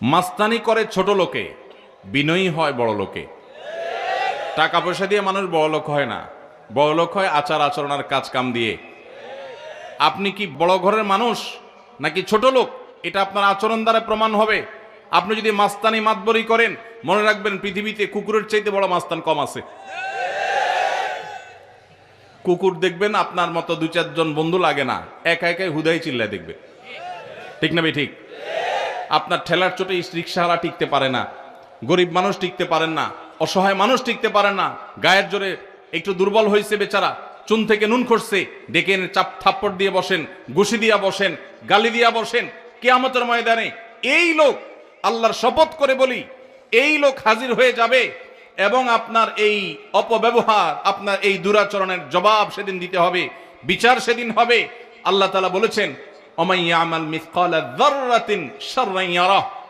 মাস্তানি করে ছোট লোকে, বিনয়ী হয় বড় লোকে। টাকা পয়সা দিয়ে মানুষ বড় লোক হয় না, বড় লোক হয় আচার আচরণ আর কাজ কাম দিয়ে। আপনি কি বড় ঘরের মানুষ নাকি ছোট লোক, এটা আপনার আচরণ দ্বারা প্রমাণ হবে। আপনি যদি মাস্তানি মাতবরি করেন, মনে রাখবেন পৃথিবীতে কুকুরের চাইতে বড় মাস্তান কম আছে। কুকুর দেখবেন আপনার মতো দু চারজন বন্ধু লাগে না, একা একাই হুদাই চিল্লায় দেখবে, ঠিক না ভাই? ঠিক। আপনার ঠেলার চোটে রিক্সাওয়ালা টিকতে পারে না, গরিব মানুষ টিকতে পারেন না, অসহায় মানুষ টিকতে পারে না, গায়ের জোরে একটু দুর্বল হয়েছে বেচারা, চুন থেকে নুন খসছে, ডেকে এনে চাপ থাপ্পড় দিয়ে বসেন, ঘুষি দিয়া বসেন, গালি দিয়া বসেন। কিয়ামতের ময়দানে এই লোক, আল্লাহর শপথ করে বলি, এই লোক হাজির হয়ে যাবে এবং আপনার এই অপব্যবহার, আপনার এই দুরাচরণের জবাব সেদিন দিতে হবে, বিচার সেদিন হবে। আল্লাহ তাআলা বলেছেন, ওমাই ইয়ামাল মিসকালা যাররাতিন শাররান ইয়ারাহ,